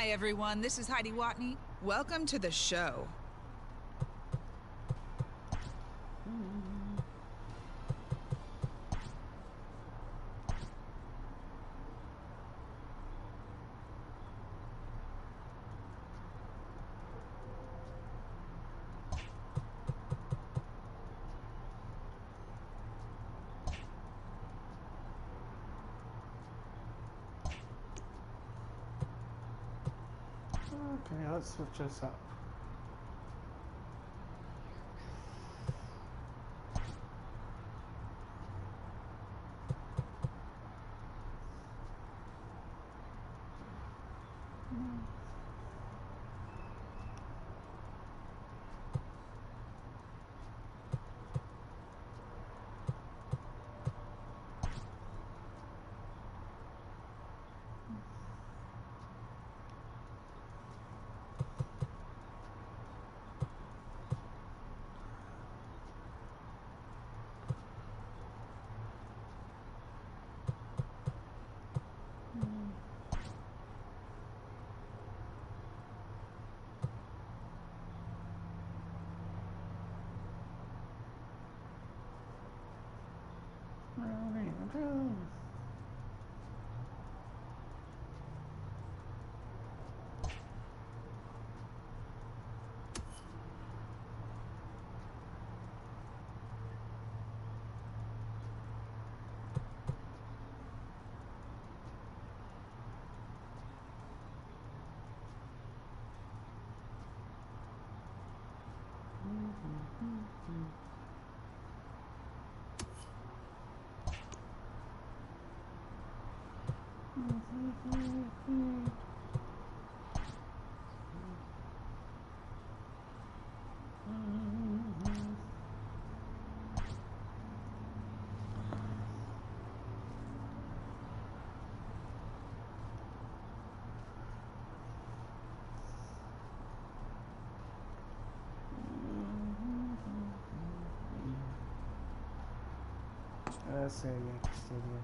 Hi, everyone. This is Heidi Watney. Welcome to the show. Okay, let's switch this up. Let's say Yankee Stadium.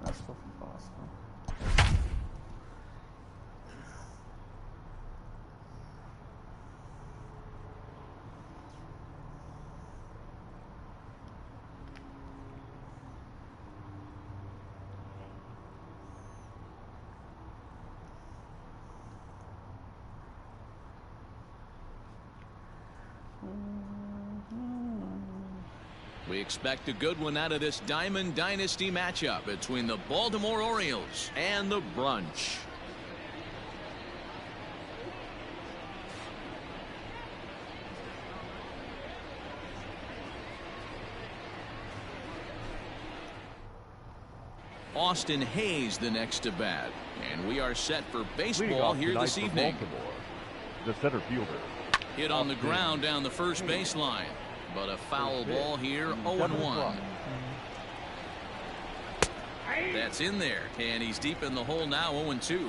That's what we lost, huh? We expect a good one out of this Diamond Dynasty matchup between the Baltimore Orioles and the Brunch. Austin Hayes the next to bat, and we are set for baseball here this evening. Baltimore, the center fielder. Hit on the ground down the first baseline, but a foul ball here, 0-1. That's in there, and he's deep in the hole now, 0-2.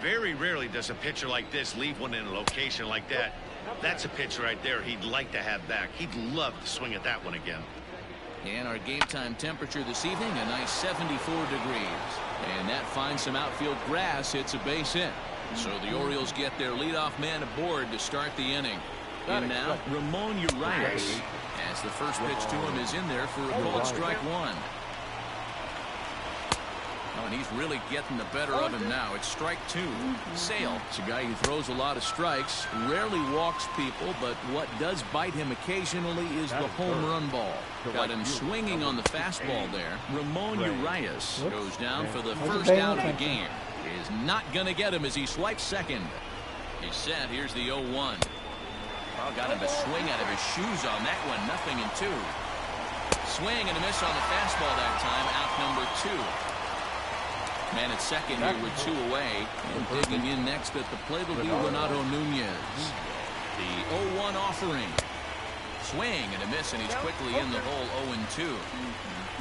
Very rarely does a pitcher like this leave one in a location like that. That's a pitch right there he'd like to have back. He'd love to swing at that one again. And our game time temperature this evening, a nice 74 degrees. And that finds some outfield grass, hits a base hit. So the Orioles get their leadoff man aboard to start the inning. And now, Ramon Urias, as the first pitch to him is in there for a called strike one. Oh, and he's really getting the better of him now. It's strike two. Sale. It's a guy who throws a lot of strikes, rarely walks people, but what does bite him occasionally is the home run ball. Got him swinging on the fastball there. Ramon Urias goes down for the first out of the game. Is not going to get him as he swipes second. He's set. Here's the 0-1. Oh, got him to swing out of his shoes on that one. 0-2. Swing and a miss on the fastball that time. Out number 2. Man at second here with 2 away. And digging in next at the plate will be Renato Nunez. The 0-1 offering. Swing and a miss, and he's quickly in the hole. 0-2.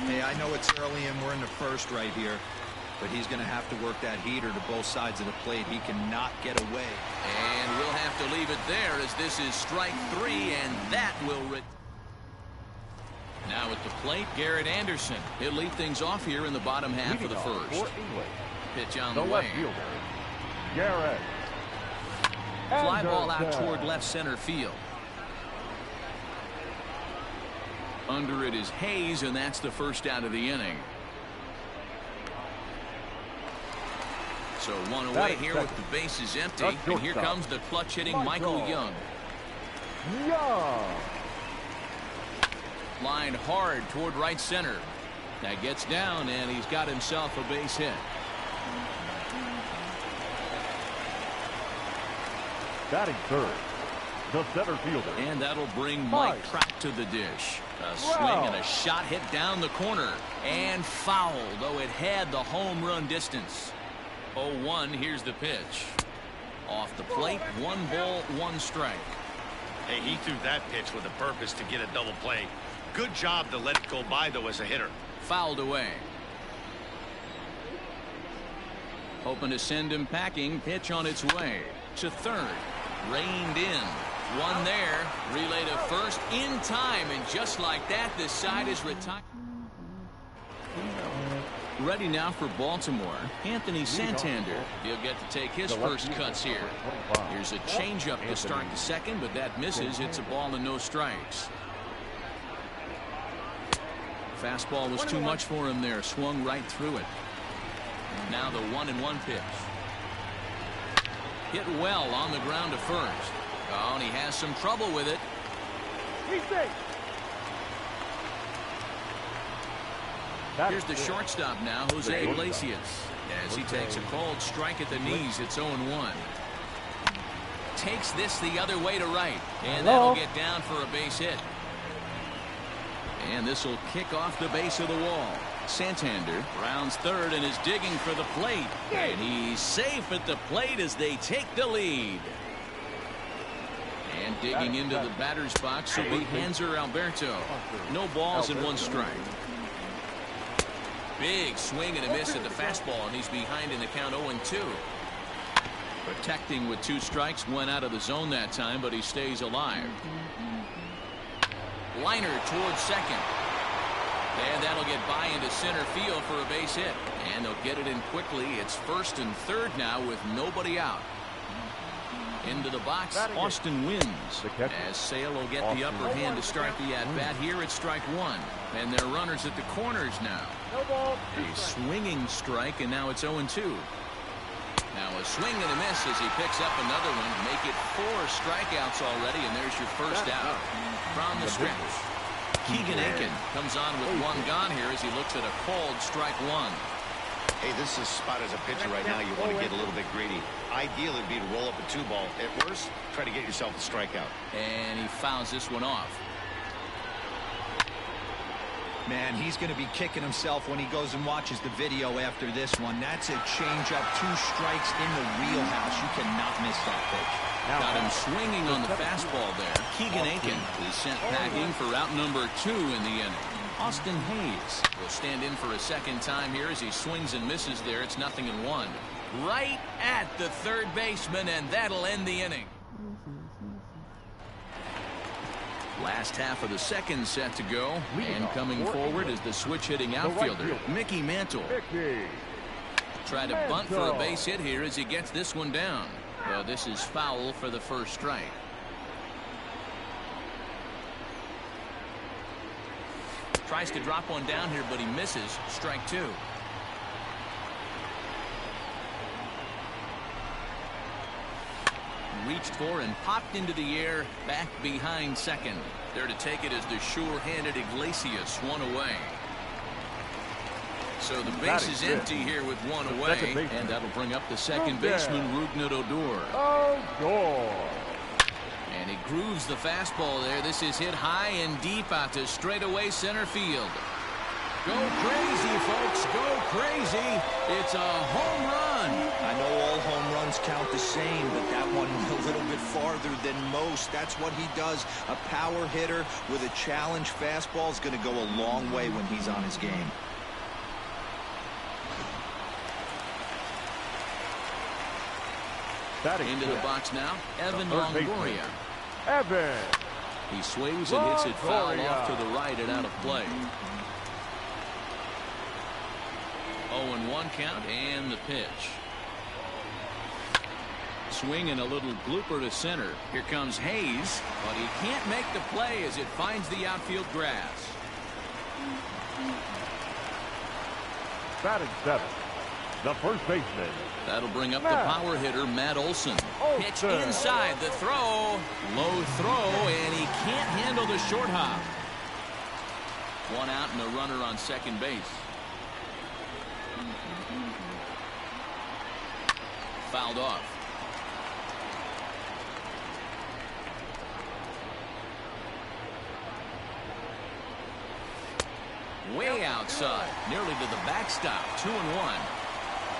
Hey, I know it's early and we're in the first right here, but he's going to have to work that heater to both sides of the plate. He cannot get away. And we'll have to leave it there as this is strike 3, and that will now at the plate, Garrett Anderson. He'll lead things off here in the bottom half of the first. Pitch on The the left way. fielder, Garrett. Fly ball out Anderson. toward left center field. Under it is Hayes, and that's the first out of the inning. So one away here with the bases empty. And here comes the clutch hitting Michael Young. Line hard toward right center. That gets down, and he's got himself a base hit. Batting third, the center fielder. And that'll bring Mike Trout to the dish. A swing and a shot hit down the corner. And foul, though it had the home run distance. 0-1, here's the pitch. Off the plate, 1 ball, 1 strike. Hey, he threw that pitch with a purpose to get a double play. Good job to let it go by, though, as a hitter. Fouled away. Hoping to send him packing. Pitch on its way to third. Reined in. One there. Relay to first in time. And just like that, this side is retired. Ready now for Baltimore. Anthony Santander. He'll get to take his first cuts here. Here's a changeup to start the second, but that misses. It's a ball and no strikes. Fastball was too much for him there. Swung right through it. Now the 1-1 pitch. Hit well on the ground to first. Oh, and he has some trouble with it. Here's the shortstop now, Jose Iglesias. As he takes a cold strike at the knees, it's 0-1. Takes this the other way to right. And that'll get down for a base hit. And this will kick off the base of the wall. Santander rounds third and is digging for the plate. And he's safe at the plate as they take the lead. And digging into the batter's box will be Hanser Alberto. No balls and 1 strike. Big swing and a miss at the fastball, and he's behind in the count 0-2. Protecting with 2 strikes, went out of the zone that time, but he stays alive. Liner towards second. And that'll get by into center field for a base hit. And they'll get it in quickly. It's first and third now with nobody out. Into the box, Austin wins. As Sale will get the upper hand to start the at-bat here at strike 1. And they're runners at the corners now. A swinging strike, and now it's 0-2. Now a swing and a miss as he picks up another one. Make it 4 strikeouts already, and there's your first out. From the stretch, Keegan Aiken comes on with 1 gone here as he looks at a called strike 1. Hey, this is a spot as a pitcher right now. You want to get a little bit greedy. Ideal would be to roll up a 2-ball. At worst, try to get yourself a strikeout. And he fouls this one off. Man, he's going to be kicking himself when he goes and watches the video after this one. That's a changeup, 2 strikes in the wheelhouse. You cannot miss that pitch. Got him swinging on the fastball there. Keegan Aiken is sent packing for out number 2 in the inning. Austin Hayes will stand in for a second time here as he swings and misses there. It's 0-1. Right at the third baseman, and that'll end the inning. Last half of the second set to go, and coming forward is the switch-hitting outfielder, Mickey Mantle. Try to bunt for a base hit here as he gets this one down. Well, this is foul for the first strike. Tries to drop one down here, but he misses. Strike 2. Reached for and popped into the air, back behind second. There to take it is the sure-handed Iglesias, 1 away. So the base is empty here with 1 away, and that'll bring up the second baseman, Rougned Odor. And he grooves the fastball there. This is hit high and deep out to straightaway center field. Go crazy, folks. Go crazy. It's a home run. I know all home runs count the same, but that one a little bit farther than most. That's what he does. A power hitter with a challenge fastball is going to go a long way when he's on his game. Into the box now, Evan Longoria. He swings and hits it foul off to the right and out of play. 0-1 0-1 count and the pitch. Swing and a little blooper to center. Here comes Hayes, but he can't make the play as it finds the outfield grass. Batting seventh, the first baseman. That'll bring up the power hitter, Matt Olson. Pitch inside, the throw. Low throw, and he can't handle the short hop. One out and a runner on second base. Fouled off. Way outside, nearly to the backstop. 2-1.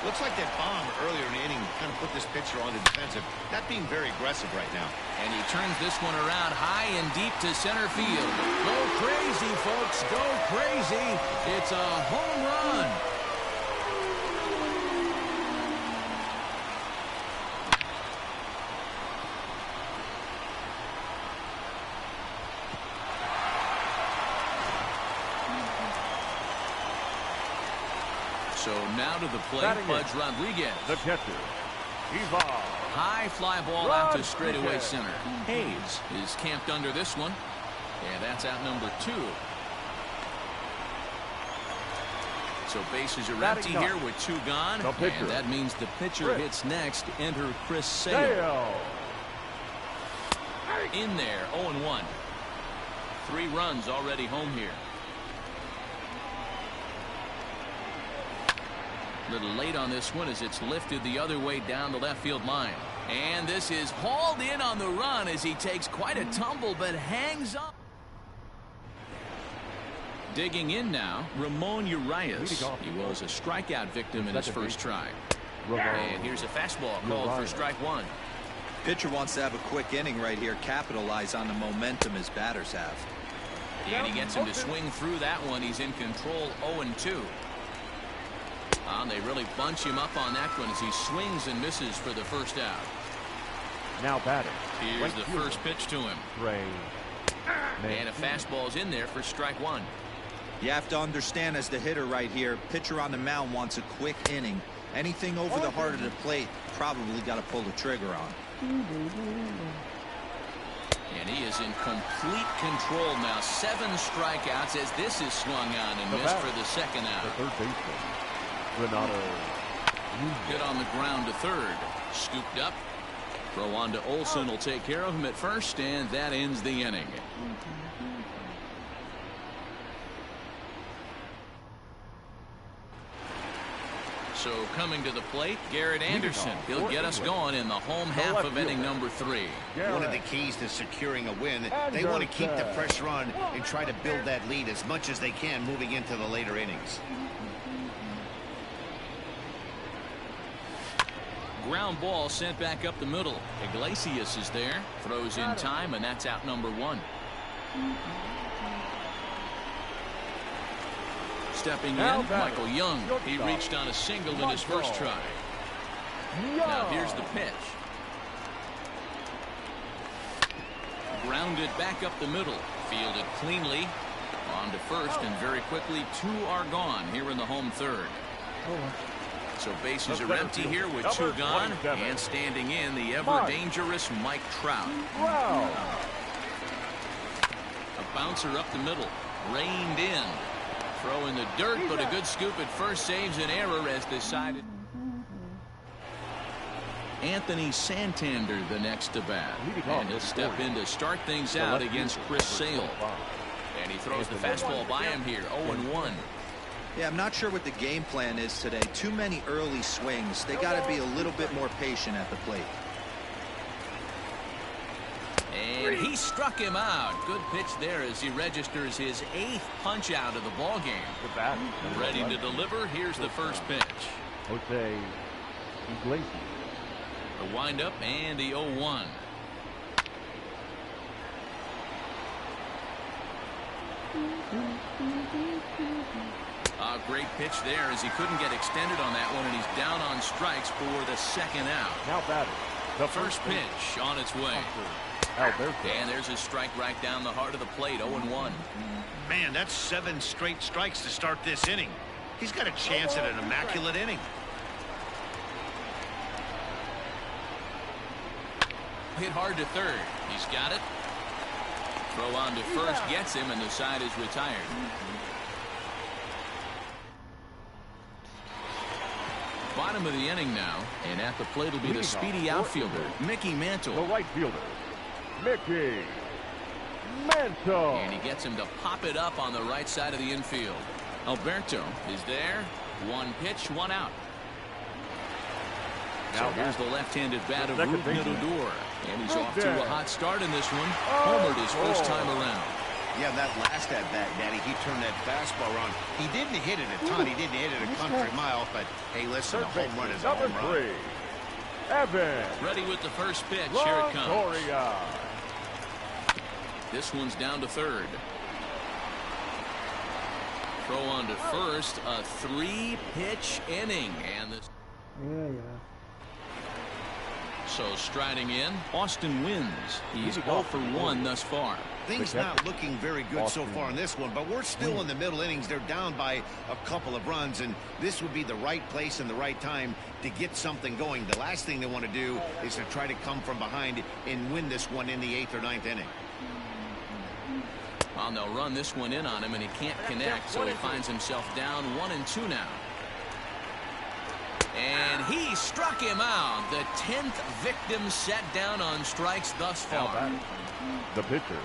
Looks like that bomb earlier in the inning kind of put this pitcher on the defensive. Not being very aggressive right now. And he turns this one around high and deep to center field. Go crazy, folks. Go crazy. It's a home run. So now to the plate, Pudge Rodriguez. The catcher, Eva. High fly ball out to straightaway center. Hayes is camped under this one. And that's out number 2. So bases are empty here with 2 gone. And that means the pitcher hits next. Enter Chris Sale. In there, 0-1. 3 runs already home here. A little late on this one as it's lifted the other way down the left field line. And this is hauled in on the run as he takes quite a tumble but hangs on. Digging in now, Ramon Urias. He was a strikeout victim in his first try. And here's a fastball called for strike 1. Pitcher wants to have a quick inning right here, capitalize on the momentum his batters have. And he gets him to swing through that one. He's in control, 0-2. They really bunch him up on that one as he swings and misses for the first out. Now batting. Here's the first pitch to him. And a fastball's in there for strike 1. You have to understand as the hitter right here, pitcher on the mound wants a quick inning. Anything over the heart of the plate, probably got to pull the trigger on. And he is in complete control now. 7 strikeouts as this is swung on and missed for the second out. The third baseman, Renato. Hit on the ground to third. Scooped up. Throw on to Olson will take care of him at first, and that ends the inning. So coming to the plate, Garrett Anderson. He'll get us going in the home half of inning number 3. One of the keys to securing a win, they want to keep the pressure on and try to build that lead as much as they can moving into the later innings. Ground ball sent back up the middle. Iglesias is there. Throws in time, and that's out number 1. Stepping in, Michael Young. He reached on a single in his first try. Now here's the pitch. Grounded back up the middle. Fielded cleanly. On to first, and very quickly 2 are gone here in the home third. So bases are empty here with 2 gone, and standing in the ever-dangerous Mike Trout. A bouncer up the middle, reined in. Throw in the dirt, but a good scoop at first saves an error as decided. Anthony Santander the next to bat. And he'll step in to start things out against Chris Sale. And he throws the fastball by him here, 0-1. Yeah, I'm not sure what the game plan is today. Too many early swings. They got to be a little bit more patient at the plate. And he struck him out. Good pitch there as he registers his 8th punch out of the ball game. Ready to deliver. Here's the first pitch. Jose Iglesias. The windup and the 0-1. A great pitch there as he couldn't get extended on that one, and he's down on strikes for the second out. Now batting. The first pitch on its way. And there's a strike right down the heart of the plate, 0-1. Man, that's 7 straight strikes to start this inning. He's got a chance at an immaculate inning. Hit hard to third. He's got it. Throw on to first gets him, and the side is retired. Bottom of the inning now, and at the plate will be the speedy outfielder, Mickey Mantle. The right fielder, Mickey Mantle. And he gets him to pop it up on the right side of the infield. Alberto is there. One pitch, one out. So here's the left-handed bat of Ruth Nidodor. And he's off to a hot start in this one. Homered his first time around. Yeah, that last at-bat, Daddy, he turned that fastball around. He didn't hit it a ton. He didn't hit it a country mile. But, hey, listen, a home run is a home run. Evan. Ready with the first pitch. Here it comes. This one's down to third. Throw on to first. A 3-pitch inning. And this. Yeah. So striding in, Austin wins. He's 0 for 1 thus far. Things not looking very good so far in this one, but we're still in the middle innings. They're down by a couple of runs, and this would be the right place and the right time to get something going. The last thing they want to do is to try to come from behind and win this one in the 8th or 9th inning. Well, they'll run this one in on him, and he can't connect, so he finds himself down 1-2 now. And he struck him out. The 10th victim set down on strikes thus far. The pitcher,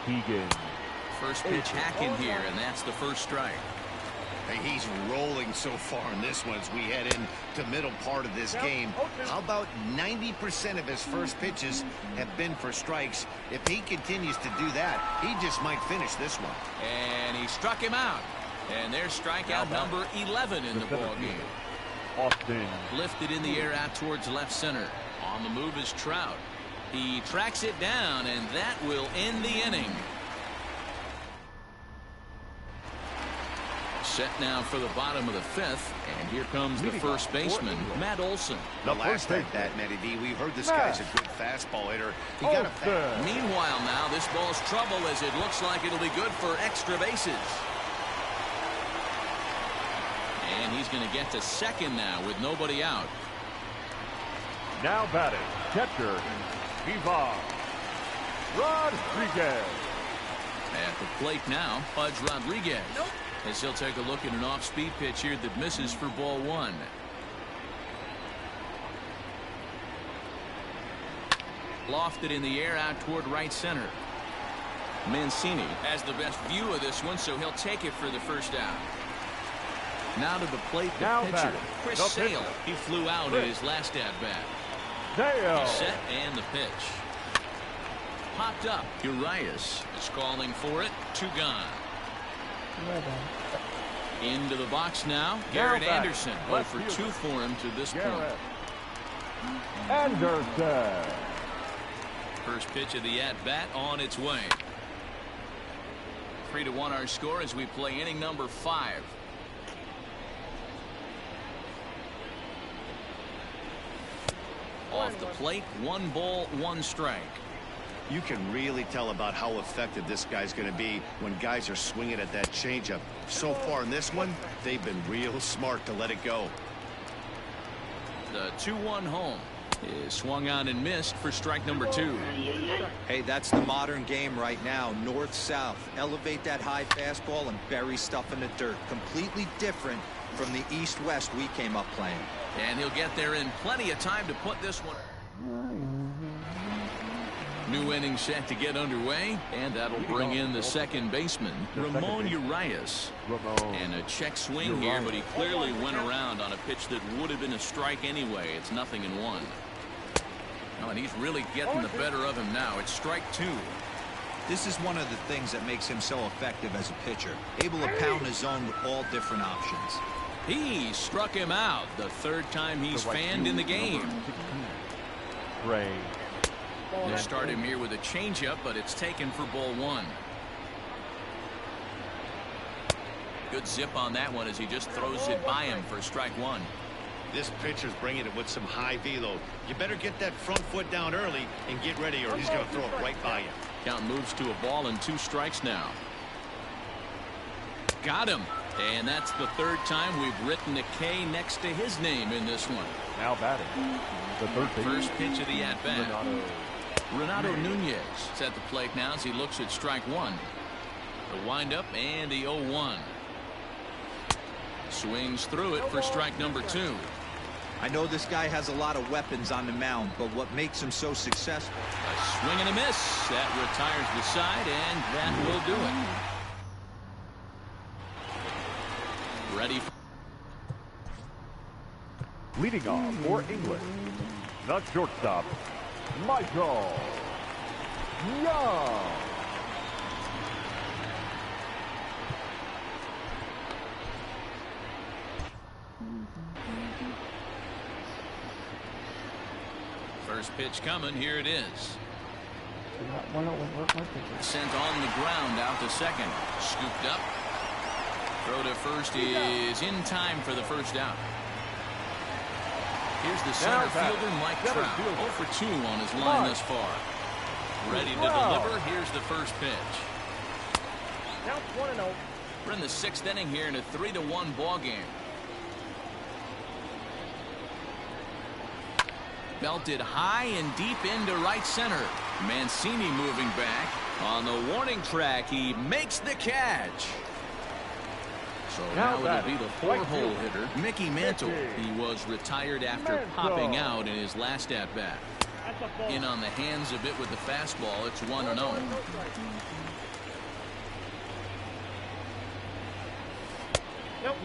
Keegan. First pitch hacking here, and that's the first strike. Hey, he's rolling so far in this one as we head into middle part of this game. How about 90% of his first pitches have been for strikes? If he continues to do that, he just might finish this one. And he struck him out. And there's strikeout number 11 in the ballgame. Austin. Lifted in the air out towards left center. On the move is Trout. He tracks it down, and that will end the inning. Set now for the bottom of the 5th, and here comes the first baseman, Matt Olson. The last at that, Matty D, we heard this guy's a good fastball hitter. He got a Meanwhile now, this ball's trouble as it looks like it'll be good for extra bases. And he's going to get to second now with nobody out. Now batting, catcher, Ivan Rodriguez. At the plate now, Pudge Rodriguez. As he'll take a look at an off-speed pitch here that misses for ball 1. Lofted in the air out toward right center. Mancini has the best view of this one, so he'll take it for the first out. Now to the plate, the pitcher, Chris Sale. He flew out in his last at-bat. He's set and the pitch. Popped up. Urias is calling for it. 2 gone. Into the box now. Garrett Anderson. 0 for 2 for him to this point. Anderson. First pitch of the at-bat on its way. 3-1 our score as we play inning number 5. Off the plate, 1 ball, 1 strike. You can really tell about how effective this guy's going to be when guys are swinging at that changeup. So far in this one, they've been real smart to let it go. The 2-1 home is swung on and missed for strike number 2. Hey, that's the modern game right now. North-south. Elevate that high fastball and bury stuff in the dirt. Completely different from the east-west we came up playing. And he'll get there in plenty of time to put this one. New inning set to get underway, and that'll bring in the second baseman, Ramon Urias. And a check swing here, but he clearly went around on a pitch that would have been a strike anyway. It's 0-1. Oh, and he's really getting the better of him now. It's strike 2. This is one of the things that makes him so effective as a pitcher. Able to pound his zone with all different options. He struck him out the 3rd time he's fanned in the game. Ray. They'll start him here with a changeup, but it's taken for ball 1. Good zip on that one as he just throws it by him for strike 1. This pitcher's bringing it with some high velo. You better get that front foot down early and get ready, or he's going to throw it right by you. Count moves to a ball and 2 strikes now. Got him. And that's the third time we've written a K next to his name in this one. Now batting. The First pitch of the at-bat. Renato Nunez is at the plate now as he looks at strike one. The windup and the 0-1. Swings through it for strike number 2. I know this guy has a lot of weapons on the mound, but what makes him so successful? A swing and a miss. That retires the side, and that will do it. Ready. Leading off for England, the shortstop, Michael Young. First pitch coming. Here it is. Sent on the ground out to second. Scooped up. Throw to first is in time for the first out. Here's the center fielder, Mike Trout. 0 for 2 on his line thus far. Ready to deliver. Here's the first pitch. Now 1-0. We're in the 6th inning here in a 3-1 ball game. Belted high and deep into right center. Mancini moving back. On the warning track, he makes the catch. So now it'll be the 4-hole hitter, Mickey Mantle. He was retired after popping out in his last at-bat. In on the hands a bit with the fastball. It's 1-0.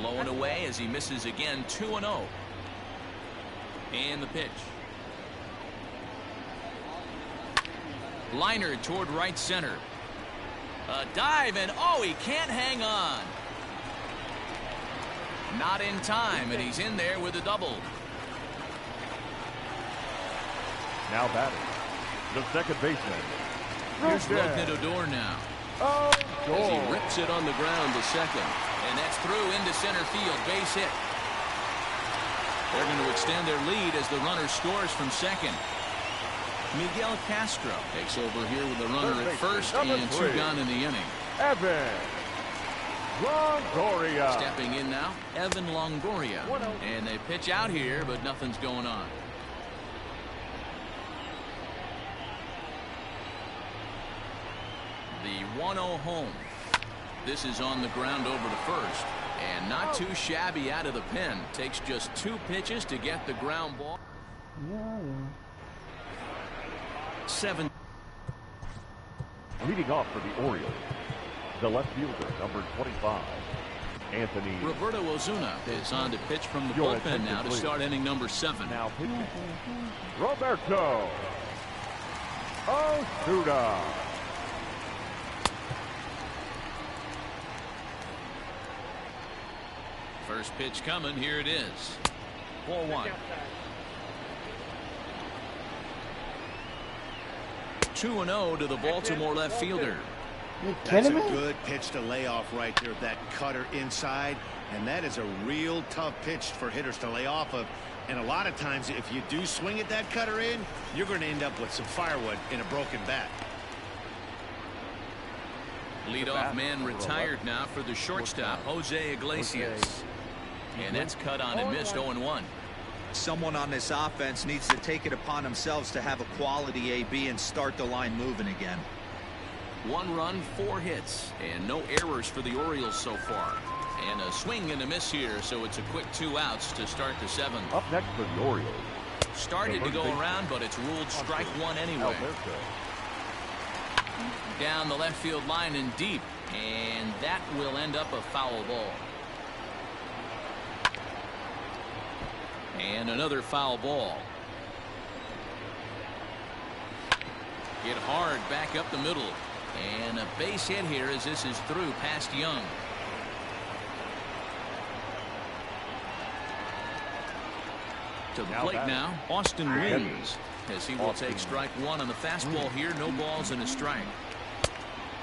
Low and away as he misses again. 2-0. And the pitch. Liner toward right center. A dive, and oh, he can't hang on. Not in time, and he's in there with a double. Now batting, the second baseman. Here's Rougned Odor now. As he rips it on the ground to second. And that's through into center field. Base hit. They're going to extend their lead as the runner scores from second. Miguel Castro takes over here with the runner at first and 2 gone in the inning. Evan Longoria. Stepping in now, Evan Longoria. And they pitch out here, but nothing's going on. The 1-0 home. This is on the ground over to first. And not too shabby out of the pen. Takes just 2 pitches to get the ground ball. 7. Leading off for the Orioles, the left fielder, number 25, Anthony. Roberto Ozuna is on to pitch from the bullpen now to start inning number 7. Now pitching, Roberto Ozuna. First pitch coming. Here it is. 4-1. 2-0 to the Baltimore left fielder. That's a good pitch to lay off right there. That cutter inside, and that is a real tough pitch for hitters to lay off of. And a lot of times, if you do swing at that cutter in, you're going to end up with some firewood in a broken bat. Leadoff man retired now for the shortstop, Jose Iglesias. And that's cut on and missed. 0-1. Someone on this offense needs to take it upon themselves to have a quality AB and start the line moving again. 1 run, 4 hits, and no errors for the Orioles so far. And a swing and a miss here, so it's a quick 2 outs to start the 7th. Up next for the Orioles. Started to go around, but it's ruled strike 1 anyway. Down the left field line and deep, and that will end up a foul ball. And another foul ball. Hit hard back up the middle. And a base hit here as this is through past Young. To the plate now, Austin Wins, as he will take strike 1 on the fastball here. No balls and a strike.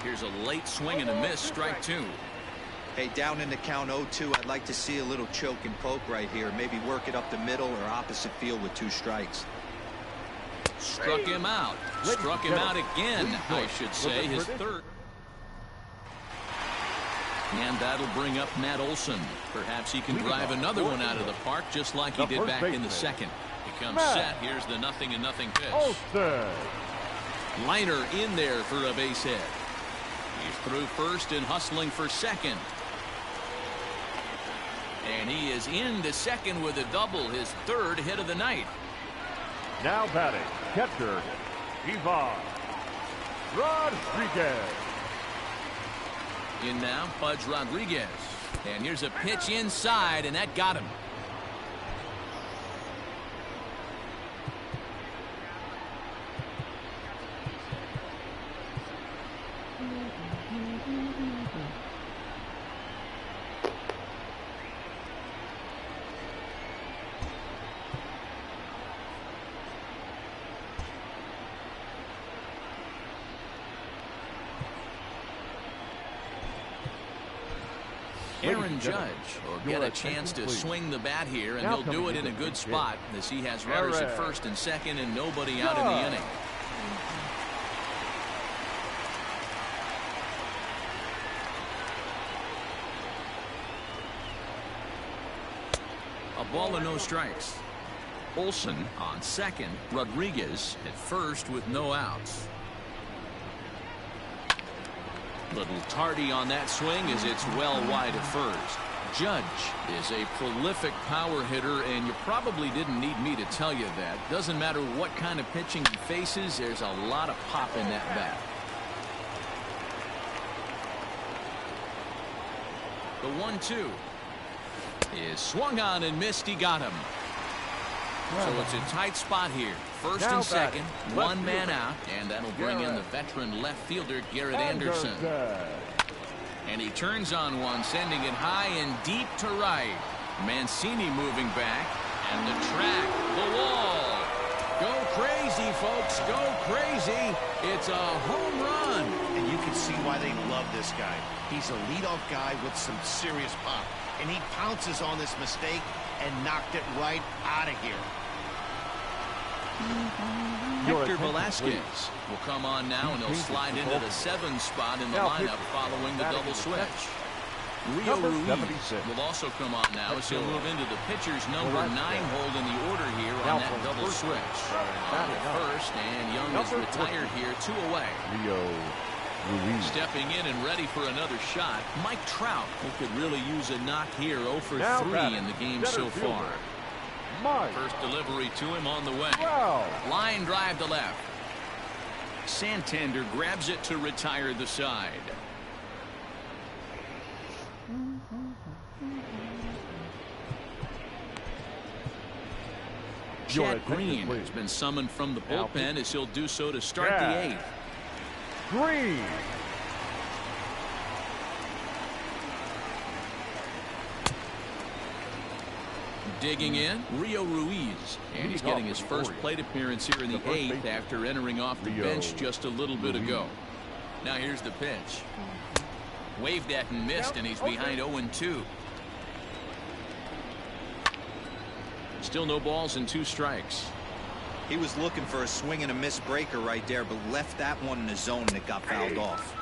Here's a late swing and a miss. Strike 2. Hey, down in the count 0-2, I'd like to see a little choke and poke right here. Maybe work it up the middle or opposite field with 2 strikes. Struck him out. Struck him out again, I should say. His third. And that'll bring up Matt Olson. Perhaps he can drive another one out of the park just like he did back in the second. He comes set. Here's the 0-0 pitch. Olson. Liner in there for a base hit. He's through first and hustling for second. And he is into second with a double, his third hit of the night. Now batting, catcher, Ivan Rodriguez. In now, Pudge Rodriguez. And here's a pitch inside, and that got him. Aaron Judge will get a chance to swing the bat here, and he'll do it in a good spot as he has runners at first and second and nobody out in the inning. A ball and no strikes. Olson on second, Rodriguez at first with no outs. Little tardy on that swing as it's well wide at first. Judge is a prolific power hitter, and you probably didn't need me to tell you that. Doesn't matter what kind of pitching he faces, there's a lot of pop in that bat. The 1-2 is swung on and missed. He got him. So it's a tight spot here. First and second, one man out, and that'll bring in the veteran left fielder Garrett Anderson. And he turns on one, sending it high and deep to right. Mancini moving back, and the track, the wall. Go crazy, folks, go crazy. It's a home run. And you can see why they love this guy. He's a leadoff guy with some serious pop, and he pounces on this mistake and knocked it right out of here. Hector Velasquez will come on now, and he'll slide into the 7 spot in the lineup following the double switch. Rio Ruiz will also come on now as he'll move into the pitcher's number 9 hold in the order here on that double switch. On at first, and Young is retired here, 2 away. Rio Ruiz. Stepping in and ready for another shot, Mike Trout, who could really use a knock here, 0 for 3 in the game so far. First delivery to him on the way. Line drive to left. Santander grabs it to retire the side. Chad Green has been summoned from the bullpen as he'll do so to start the 8th. Green. Digging in, Rio Ruiz, and he's getting his first plate appearance here in the 8th after entering off the bench just a little bit ago. Now here's the pitch. Waved at and missed, and he's behind 0-2. Still no balls and 2 strikes. He was looking for a swing and a miss breaker right there, but left that one in the zone that got fouled off.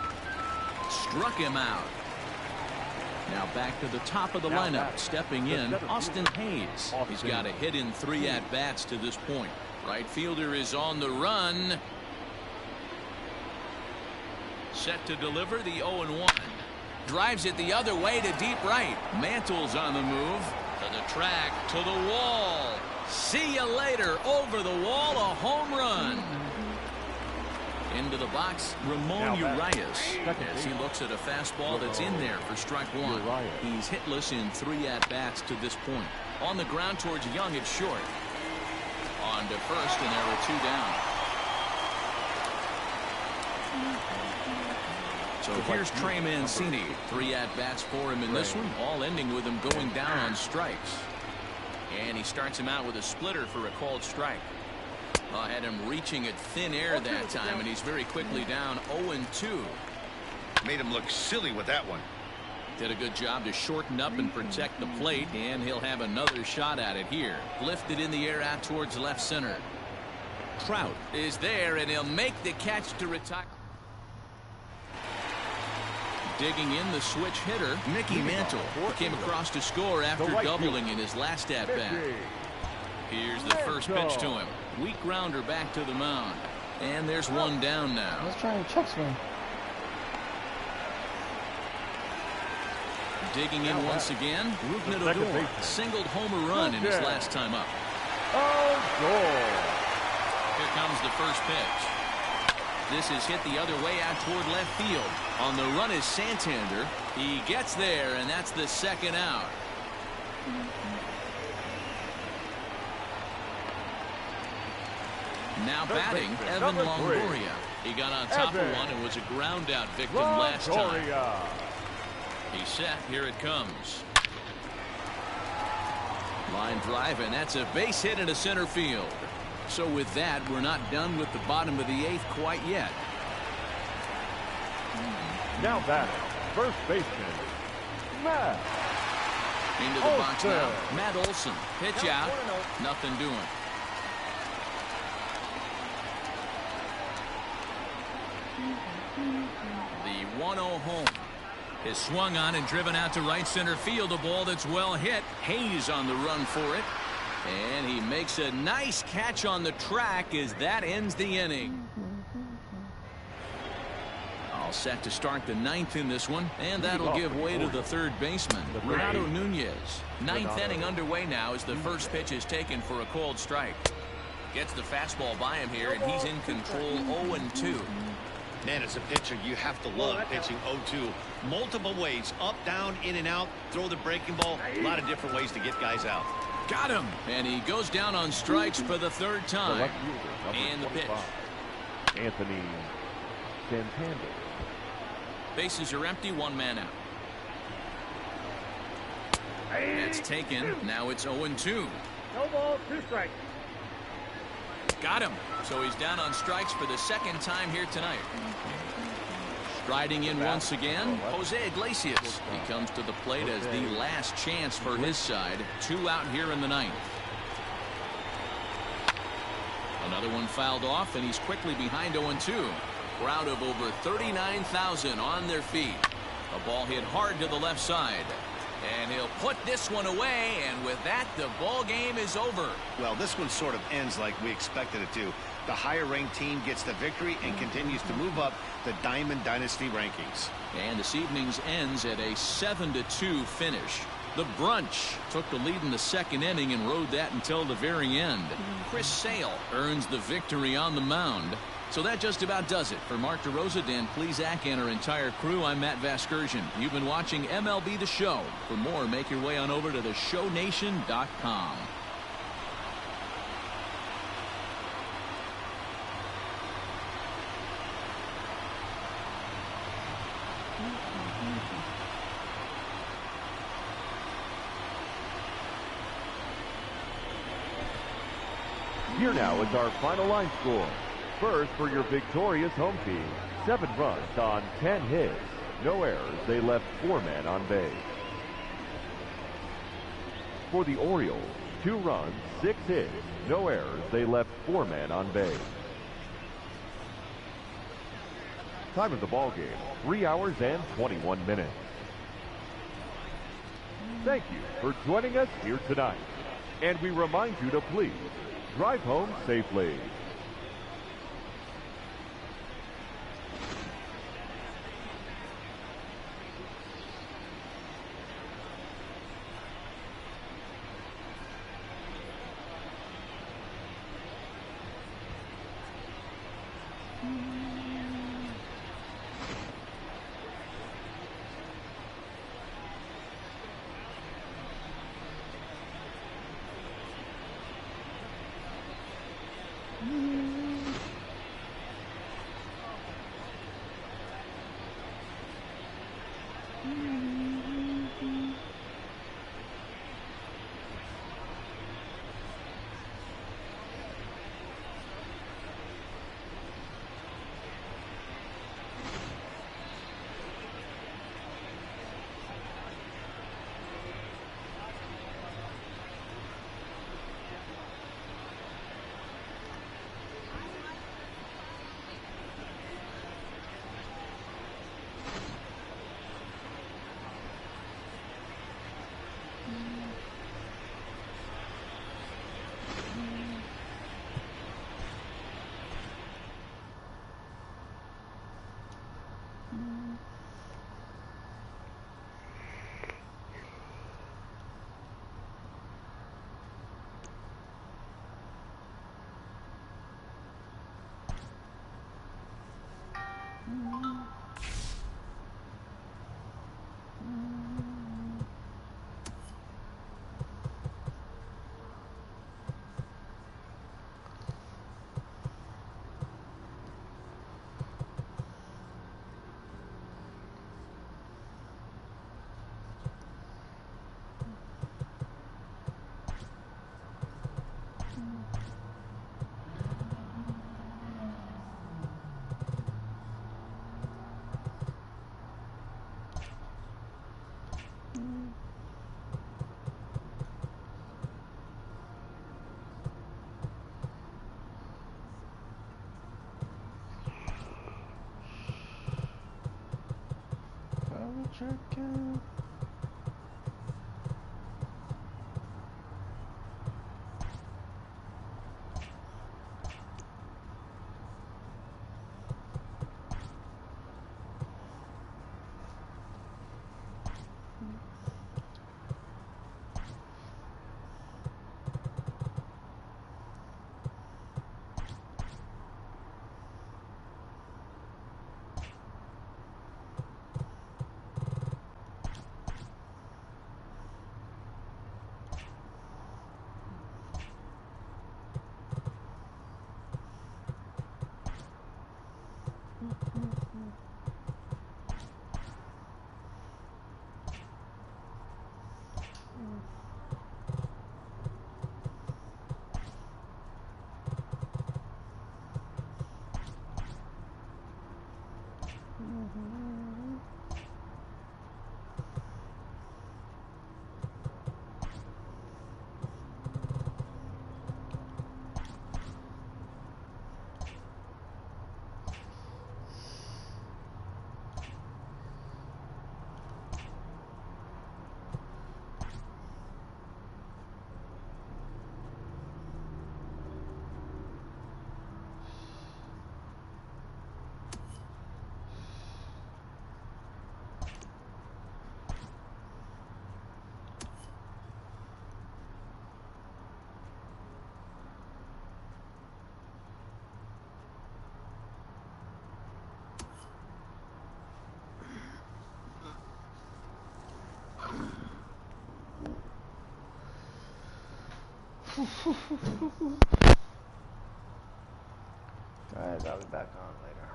Struck him out. Now back to the top of the lineup, stepping in, Austin Hayes. He's got a hit in 3 at-bats to this point. Right fielder is on the run. Set to deliver the 0-1. Drives it the other way to deep right. Mantle's on the move. To the track, to the wall. See you later. Over the wall, a home run. Into the box, Ramon Urias, as he looks at a fastball that's in there for strike 1. He's hitless in 3 at-bats to this point. On the ground towards Young at short. On to first, and there are 2 down. So here's Trey Mancini. 3 at-bats for him in this one, all ending with him going down on strikes. And he starts him out with a splitter for a called strike. Had him reaching at thin air that time, and he's very quickly down 0-2. Made him look silly with that one. Did a good job to shorten up and protect the plate, and he'll have another shot at it here. Lifted in the air out towards left center. Trout is there, and he'll make the catch to retire. Digging in the switch hitter, Mickey Mantle. He came across to score after doubling in his last at-bat. Here's the first pitch to him. Weak grounder back to the mound. And there's one down now. Let's try and check swing. Digging in once again, Rougned Odor singled homer run in his last time up. Here comes the first pitch. This is hit the other way out toward left field. On the run is Santander. He gets there, and that's the second out. Now batting, Evan Longoria. He got on top of one and was a ground-out victim last time. He's set. Here it comes. Line drive, and that's a base hit into center field. So with that, we're not done with the bottom of the eighth quite yet. Now batting, first baseman, Matt. Into the box now, Matt Olson. Pitch out, nothing doing. The 1-0 home is swung on and driven out to right center field. A ball that's well hit. Hayes on the run for it. And he makes a nice catch on the track as that ends the inning. All set to start the ninth in this one, and that'll give way to the third baseman, Renato Nunez. Ninth inning underway now as the first pitch is taken for a called strike. Gets the fastball by him here, and he's in control 0-2. Man, as a pitcher, you have to love pitching 0-2. Multiple ways, up, down, in and out, throw the breaking ball. A lot of different ways to get guys out. Got him. And he goes down on strikes for the third time. And the pitch. Anthony Santander. Bases are empty, one man out. That's taken. Now it's 0-2. No ball, 2 strikes. Got him. So he's down on strikes for the second time here tonight. Striding in once again, Jose Iglesias. He comes to the plate as the last chance for his side. 2 out here in the ninth. Another one fouled off, and he's quickly behind 0-2. Crowd of over 39,000 on their feet. A ball hit hard to the left side. And he'll put this one away, and with that, the ball game is over. Well, this one sort of ends like we expected it to. The higher-ranked team gets the victory and continues to move up the Diamond Dynasty rankings. And this evening's ends at a 7-2 finish. The Brunch took the lead in the second inning and rode that until the very end. Chris Sale earns the victory on the mound. So that just about does it. For Mark DeRosa, Dan Plesac, and our entire crew, I'm Matt Vasgersian. You've been watching MLB The Show. For more, make your way on over to theshownation.com. Here now is our final line score. First, for your victorious home team, 7 runs on 10 hits. No errors. They left 4 men on base. For the Orioles, 2 runs, 6 hits. No errors. They left 4 men on base. Time of the ball game, 3 hours and 21 minutes. Thank you for joining us here tonight. And we remind you to please drive home safely. Guys, I'll be back on later.